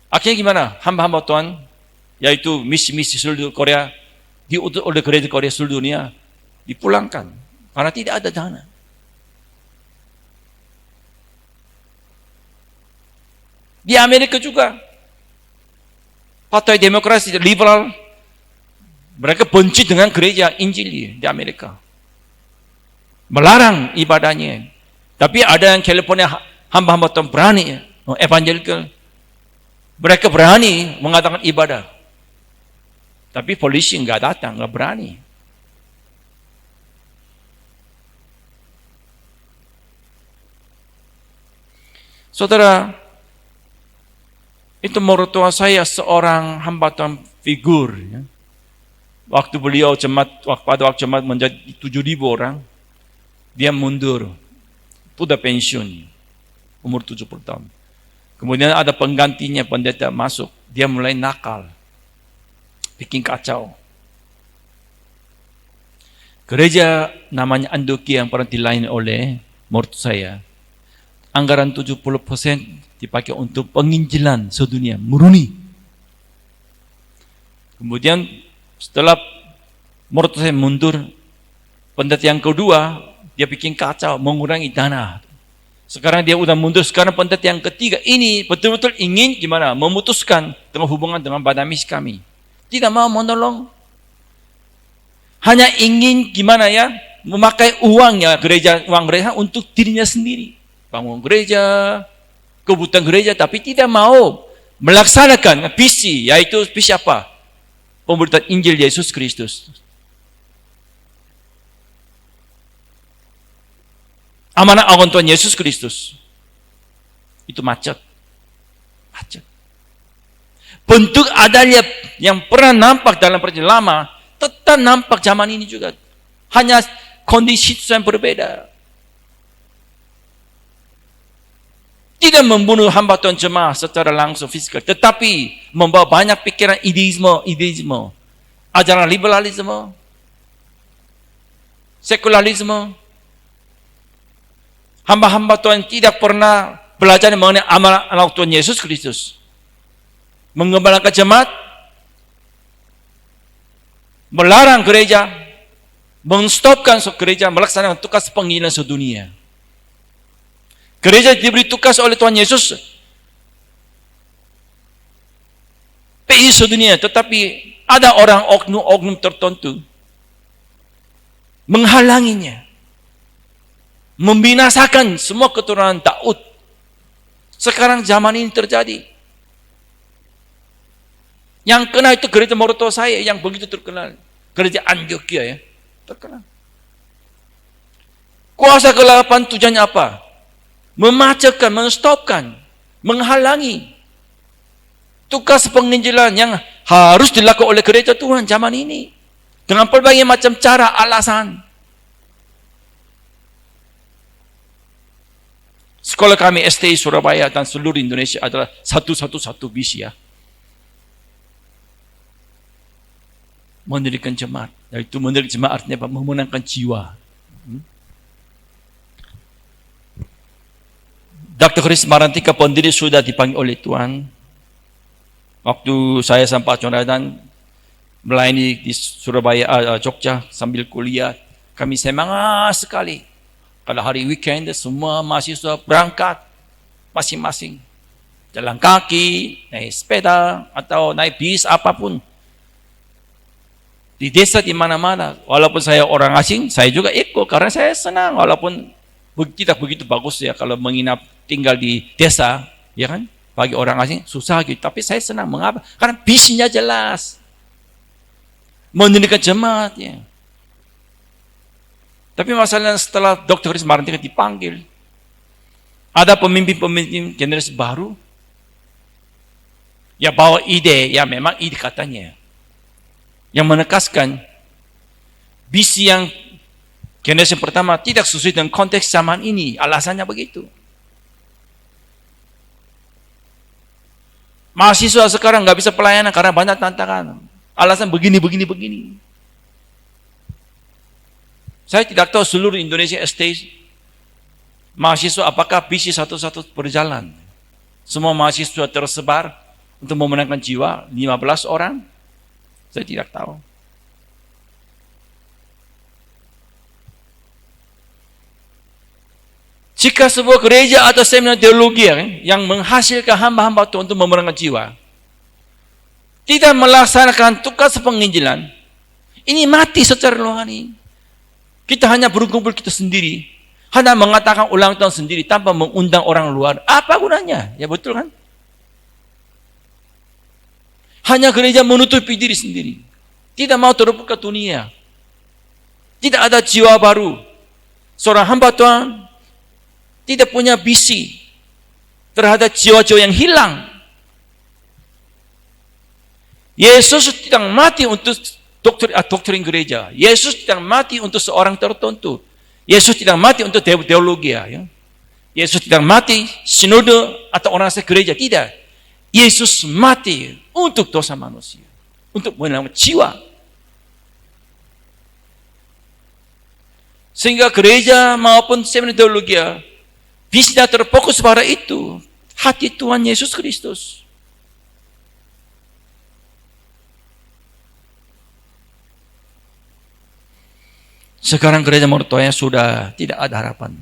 Akhirnya gimana? Hamba-hamba Tuhan, yaitu misi-misi seluruh Korea, diutus oleh gereja Korea seluruh dunia, dipulangkan karena tidak ada dana. Di Amerika juga, Partai Demokrasi Liberal, mereka benci dengan gereja Injil di Amerika. Melarang ibadahnya. Tapi ada yang California hamba-hamba Tuhan berani, evangelical. Mereka berani mengatakan ibadah. Tapi polisi nggak datang, nggak berani. Saudara, itu mertua saya seorang hamba Tuhan figur. Ya. Waktu beliau pada waktu jemaat menjadi 7.000 orang, dia mundur, sudah pensiun, umur 70 tahun. Kemudian ada penggantinya, pendeta masuk, dia mulai nakal, bikin kacau. Gereja namanya Andokia yang pernah dilayani oleh mertua saya, anggaran 70% dipakai untuk penginjilan sedunia, murni. Kemudian setelah mertua saya mundur, pendeta yang kedua, dia bikin kacau, mengurangi dana. Sekarang dia udah mundur, sekarang pendeta yang ketiga ini betul-betul ingin gimana? Memutuskan dengan hubungan dengan badamis kami. Tidak mau menolong. Hanya ingin gimana ya? Memakai uangnya, uang gereja untuk dirinya sendiri. Bangun gereja, kebutuhan gereja, tapi tidak mau melaksanakan visi, yaitu visi apa? Pemberitaan Injil Yesus Kristus. Amanah agung Tuhan Yesus Kristus. Itu macet. Bentuk adanya yang pernah nampak dalam perjanjian lama, tetap nampak zaman ini juga. Hanya kondisi yang berbeda. Tidak membunuh hamba Tuhan jemaah secara langsung fisikal, tetapi membawa banyak pikiran ideisme, ajaran liberalisme, sekularisme. Hamba-hamba Tuhan tidak pernah belajar mengenai amanah Tuhan Yesus Kristus. Mengembalakan jemaat, melarang gereja, menstopkan gereja melaksanakan tugas penginjilan sedunia. Gereja diberi tugas oleh Tuhan Yesus PI sedunia, tetapi ada orang oknum tertentu menghalanginya, membinasakan semua keturunan Daud. Sekarang zaman ini terjadi. Yang kena itu gereja mertua saya yang begitu terkenal, gereja Antioquia ya, terkenal. Kuasa kegelapan tujuannya apa? Memacetkan, menstopkan, menghalangi tugas penginjilan yang harus dilakukan oleh gereja Tuhan zaman ini. Dengan berbagai macam cara, alasan. Sekolah kami STI Surabaya dan seluruh Indonesia adalah satu visi ya. Mendirikan jemaat. Yaitu mendirikan jemaat artinya apa? Memenangkan jiwa. Dr. Chris Marantika pendiri sudah dipanggil oleh Tuhan. Waktu saya sampai Jonathan melayani di Surabaya, Jogja sambil kuliah, kami semangat sekali. Pada hari weekend semua mahasiswa berangkat masing-masing. Jalan kaki, naik sepeda atau naik bis apapun. Di desa di mana-mana. Walaupun saya orang asing, saya juga ikut karena saya senang walaupun tidak begitu bagus ya kalau menginap tinggal di desa, ya kan? Bagi orang asing susah gitu. Tapi saya senang. Mengapa? Karena visinya jelas. Mendirikan jemaat ya. Tapi masalahnya setelah Dr. Chris Marantika dipanggil, ada pemimpin-pemimpin generasi baru ya bawa ide, ya memang ide katanya yang menegaskan visi yang generasi pertama tidak sesuai dengan konteks zaman ini. Alasannya begitu. Mahasiswa sekarang nggak bisa pelayanan karena banyak tantangan. Alasan begini. Saya tidak tahu seluruh Indonesia ST mahasiswa apakah visi satu-satu berjalan. Semua mahasiswa tersebar untuk memenangkan jiwa 15 orang. Saya tidak tahu. Jika sebuah gereja atau seminar teologi yang menghasilkan hamba-hamba Tuhan untuk memenangkan jiwa tidak melaksanakan tugas penginjilan, ini mati secara rohani. Kita hanya berkumpul kita sendiri, hanya mengatakan ulang tahun sendiri tanpa mengundang orang luar. Apa gunanya? Ya betul kan? Hanya gereja menutupi diri sendiri, tidak mau terbuka ke dunia, tidak ada jiwa baru. Seorang hamba Tuhan tidak punya visi terhadap jiwa-jiwa yang hilang. Yesus tidak mati untuk doktrin gereja. Yesus tidak mati untuk seorang tertentu. Yesus tidak mati untuk teologi. Ya. Yesus tidak mati sinode atau orang gereja. Tidak. Yesus mati untuk dosa manusia. Untuk menyelamatkan jiwa. Sehingga gereja maupun seminar teologi bisa terfokus pada itu. Hati Tuhan Yesus Kristus. Sekarang gereja mertuanya sudah tidak ada harapan.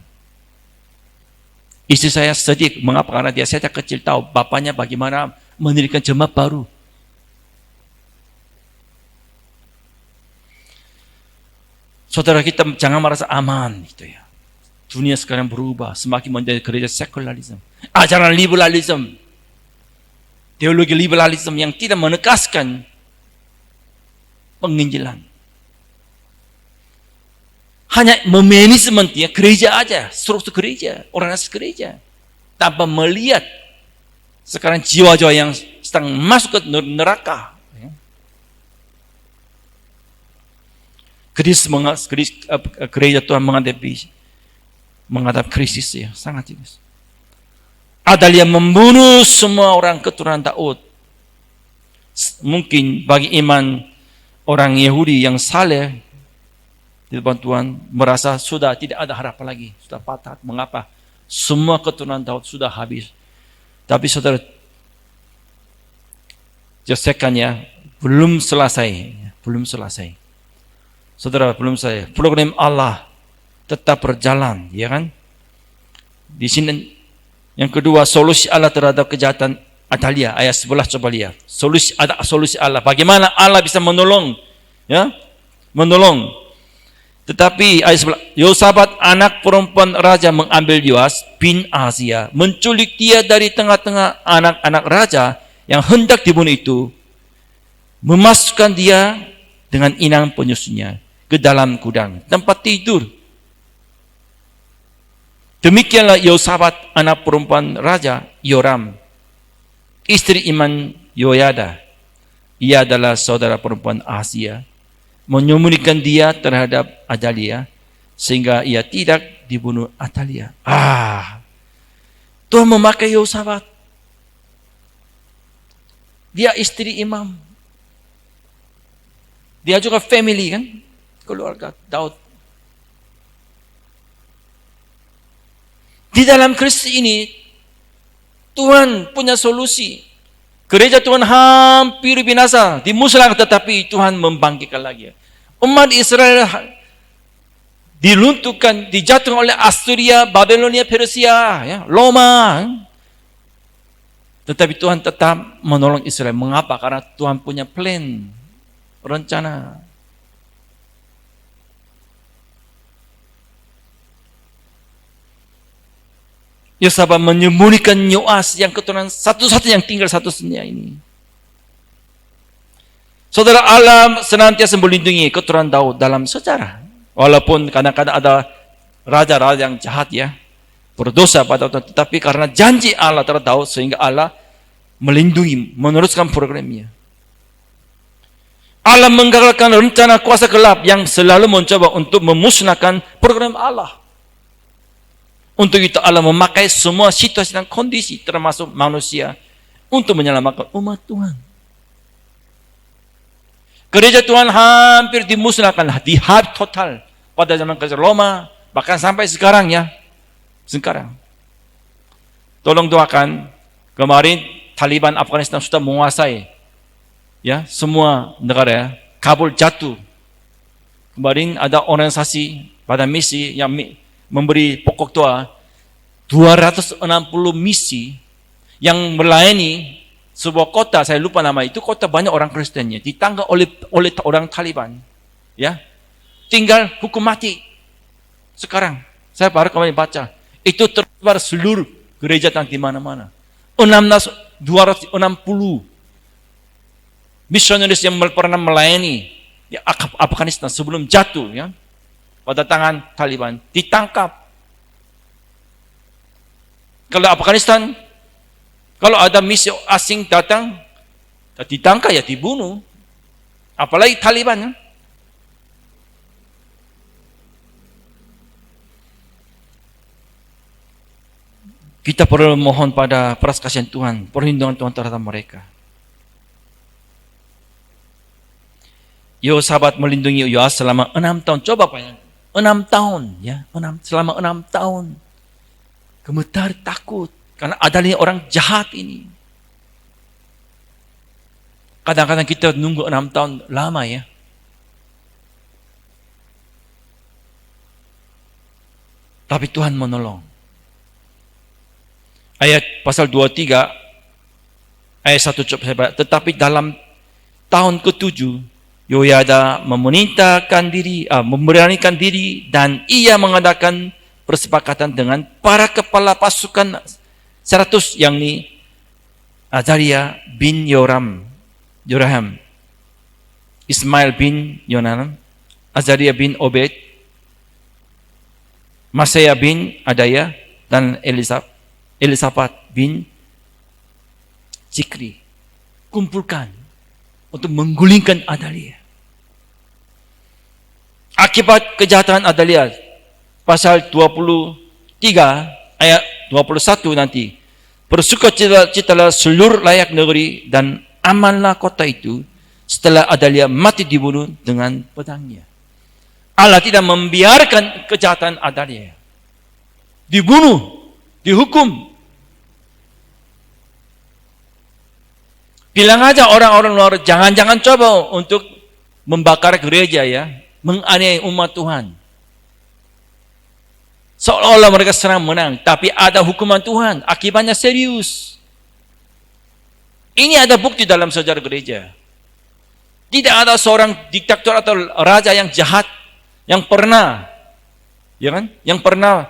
Istri saya sedih. Mengapa? Karena dia sejak kecil tahu bapaknya bagaimana mendirikan jemaat baru. Saudara kita jangan merasa aman gitu ya. Dunia sekarang berubah, semakin menjadi gereja sekularisme. Ajaran liberalisme. Teologi liberalisme yang tidak menegaskan penginjilan. Hanya manajemen ya, gereja aja, struktur gereja, organisasi gereja. Tanpa melihat sekarang jiwa-jiwa yang sedang masuk ke neraka. Gereja Tuhan menghadapi krisis ya, sangat krisis. Ada yang membunuh semua orang keturunan Daud. Mungkin bagi iman orang Yahudi yang saleh di depan Tuhan merasa sudah tidak ada harapan lagi, sudah patah. Mengapa? Semua keturunan Daud sudah habis. Tapi saudara, gesekannya belum selesai. Saudara, belum selesai. Program Allah tetap berjalan, ya kan? Di sini yang kedua, solusi Allah terhadap kejahatan Atalia, ayat 11 coba lihat. Solusi Allah. Bagaimana Allah bisa menolong? Ya, menolong. Tetapi ayat 11, Yosabat anak perempuan raja mengambil Yoas bin Ahazia, menculik dia dari tengah-tengah anak-anak raja yang hendak dibunuh itu, memasukkan dia dengan inang penyusunya ke dalam gudang tempat tidur Demikianlah Yosafat anak perempuan Raja Yoram, istri Iman Yoyada. Ia adalah saudara perempuan Ahazia, menyembunyikan dia terhadap Atalia sehingga ia tidak dibunuh Atalia. Tuhan memakai Yosafat. Dia istri imam. Dia juga family kan, keluarga Daud. Di dalam Kristus ini Tuhan punya solusi. Gereja Tuhan hampir binasa, dimusnahkan, tetapi Tuhan membangkitkan lagi. Umat Israel dilunturkan, dijatuhkan oleh Asturia, Babilonia, Persia, ya, Roma. Tetapi Tuhan tetap menolong Israel. Mengapa? Karena Tuhan punya plan, rencana. Yosafat menyembunyikan Yoas yang keturunan satu-satunya yang tinggal satu-satunya ini. Saudara, Allah senantiasa melindungi keturunan Daud dalam sejarah. Walaupun kadang-kadang ada raja-raja yang jahat ya, berdosa pada Tuhan, tetapi karena janji Allah terhadap Daud sehingga Allah melindungi, meneruskan programnya. Allah menggagalkan rencana kuasa gelap yang selalu mencoba untuk memusnahkan program Allah. Untuk itu Allah memakai semua situasi dan kondisi termasuk manusia untuk menyelamatkan umat Tuhan. Gereja Tuhan hampir dimusnahkan, dihabis total pada zaman Kejayaan Roma, bahkan sampai sekarang ya. Sekarang. Tolong doakan, kemarin Taliban Afghanistan sudah menguasai ya semua negara ya. Kabul jatuh. Kemarin ada organisasi pada misi yang memberi pokok doa 260 misi yang melayani sebuah kota, saya lupa nama itu, kota banyak orang Kristennya, ditangkap oleh orang Taliban. Ya. Tinggal hukum mati. Sekarang saya baru kemarin baca, itu tersebar seluruh gereja di mana-mana. 260 misionaris yang pernah melayani di Afghanistan sebelum jatuh ya pada tangan Taliban ditangkap. Kalau Afghanistan, kalau ada misi asing datang, ditangkap ya dibunuh. Apalagi Taliban ya. Kita perlu mohon pada belas kasihan Tuhan, perlindungan Tuhan terhadap mereka. Yosafat melindungi Yoas selama 6 tahun. Coba bayangkan, 6 tahun ya, selama 6 tahun. Gemetar, takut karena adanya orang jahat ini. Kadang-kadang kita nunggu 6 tahun lama ya. Tapi Tuhan menolong. Ayat pasal 23 ayat 1 coba. Tetapi dalam tahun ke-7 Yoyada memberanikan diri dan ia mengadakan persepakatan dengan para kepala pasukan 100 yang ini Azaria bin Yoraham, Ismail bin Yonan, Azaria bin Obed, Masaya bin Adaya, dan Elisafat bin Zikri. Kumpulkan untuk menggulingkan Adalia. Akibat kejahatan Adalia, pasal 23 ayat 21 nanti. Bersukacitalah seluruh layak negeri dan amanlah kota itu setelah Adalia mati dibunuh dengan pedangnya. Allah tidak membiarkan kejahatan Adalia. Dibunuh, dihukum. Bilang aja orang-orang luar, jangan-jangan coba untuk membakar gereja ya, menganiaya umat Tuhan. Seolah-olah mereka senang menang, tapi ada hukuman Tuhan, akibatnya serius. Ini ada bukti dalam sejarah gereja. Tidak ada seorang diktator atau raja yang jahat yang pernah, ya kan, yang pernah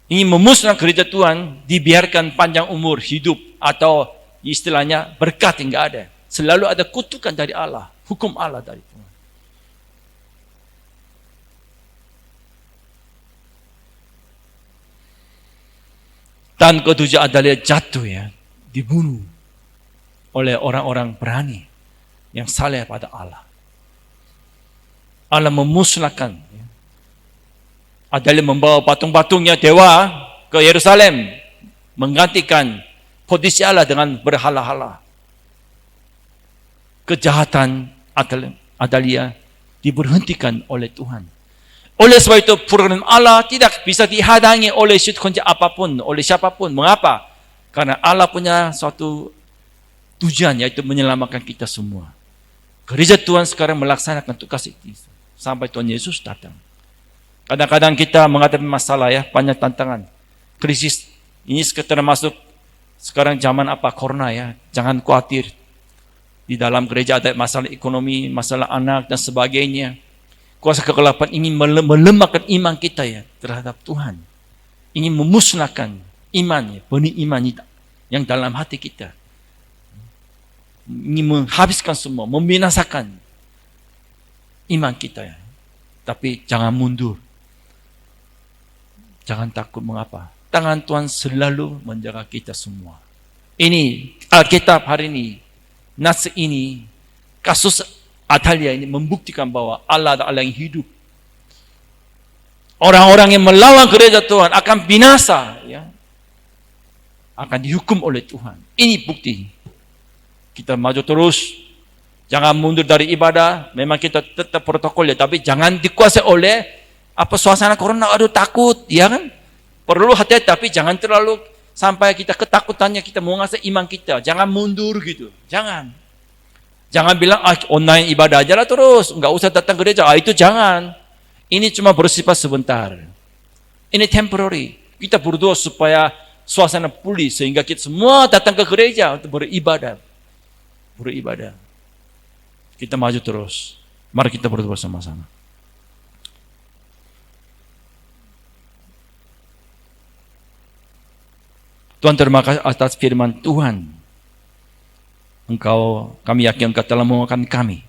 ingin memusnahkan gereja Tuhan dibiarkan panjang umur hidup atau istilahnya berkat, enggak ada. Selalu ada kutukan dari Allah, hukum Allah dari Tuhan. Dan ketujuh Adalia jatuh ya, dibunuh oleh orang-orang berani yang saleh pada Allah. Allah memusnahkan. Adalia membawa patung-patungnya dewa ke Yerusalem, menggantikan posisi Allah dengan berhala-hala. Kejahatan Adalia diberhentikan oleh Tuhan. Oleh sebab itu, program Allah tidak bisa dihadangi oleh kunci apapun, oleh siapapun. Mengapa? Karena Allah punya suatu tujuan, yaitu menyelamatkan kita semua. Gereja Tuhan sekarang melaksanakan tugas itu sampai Tuhan Yesus datang. Kadang-kadang kita menghadapi masalah ya, banyak tantangan, krisis. Ini termasuk sekarang zaman apa? Corona ya. Jangan khawatir. Di dalam gereja ada masalah ekonomi, masalah anak dan sebagainya. Kuasa kegelapan ingin melemahkan iman kita ya terhadap Tuhan. Ingin memusnahkan iman ya, benih iman yang dalam hati kita. Ingin menghabiskan semua, membinasakan iman kita ya. Tapi jangan mundur. Jangan takut, mengapa? Tangan Tuhan selalu menjaga kita semua. Ini Alkitab hari ini, nas ini, kasus Adalia ini membuktikan bahwa Allah adalah Allah yang hidup. Orang-orang yang melawan gereja Tuhan akan binasa, ya, akan dihukum oleh Tuhan. Ini bukti. Kita maju terus, jangan mundur dari ibadah. Memang kita tetap protokol ya, tapi jangan dikuasai oleh apa suasana corona. Aduh takut, ya kan? Perlu hati-hati, tapi jangan terlalu sampai kita ketakutannya kita menguasai iman kita. Jangan mundur gitu, jangan. Jangan bilang, online ibadah aja lah terus, nggak usah datang gereja. Itu jangan. Ini cuma bersifat sebentar. Ini temporary. Kita berdoa supaya suasana pulih, sehingga kita semua datang ke gereja untuk beribadah. Beribadah. Kita maju terus. Mari kita berdoa sama-sama. Tuhan, terima kasih atas firman Tuhan. Kami yakin Engkau telah menguatkan kami.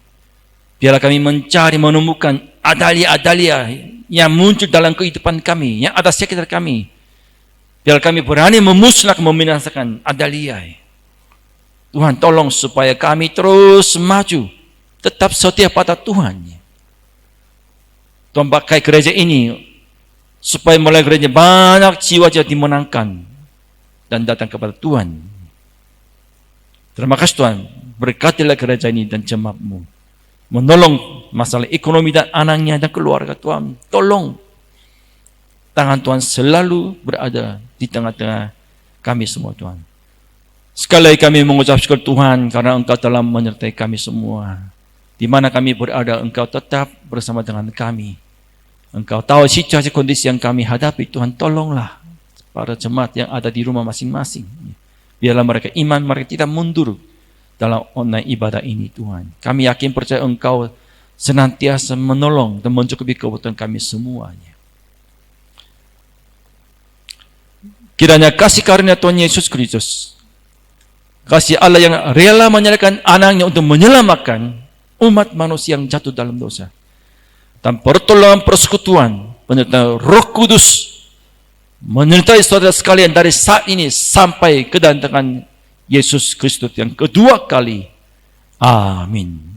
Biarlah kami mencari, menemukan Adalia-Adalia yang muncul dalam kehidupan kami, yang ada sekitar kami. Biarlah kami berani memusnahkan, membinasakan Adalia. Tuhan, tolong supaya kami terus maju, tetap setia pada Tuhan. Tuhan, pakai gereja ini supaya melalui gereja banyak jiwa-jiwa dimenangkan dan datang kepada Tuhan. Terima kasih Tuhan, berkatilah gereja ini dan jemaat-Mu. Menolong masalah ekonomi dan anaknya dan keluarga Tuhan. Tolong. Tangan Tuhan selalu berada di tengah-tengah kami semua Tuhan. Sekali lagi kami mengucap syukur Tuhan karena Engkau telah menyertai kami semua. Di mana kami berada, Engkau tetap bersama dengan kami. Engkau tahu situasi kondisi yang kami hadapi. Tuhan, tolonglah para jemaat yang ada di rumah masing-masing. Biarlah mereka iman, mereka tidak mundur dalam online ibadah ini Tuhan. Kami yakin percaya Engkau senantiasa menolong dan mencukupi kebutuhan kami semuanya. Kiranya kasih karunia Tuhan Yesus Kristus, kasih Allah yang rela menyerahkan anaknya untuk menyelamatkan umat manusia yang jatuh dalam dosa, dan pertolongan persekutuan penyertaan Roh Kudus menyertai saudara sekalian dari saat ini sampai kedatangan Yesus Kristus yang kedua kali. Amin.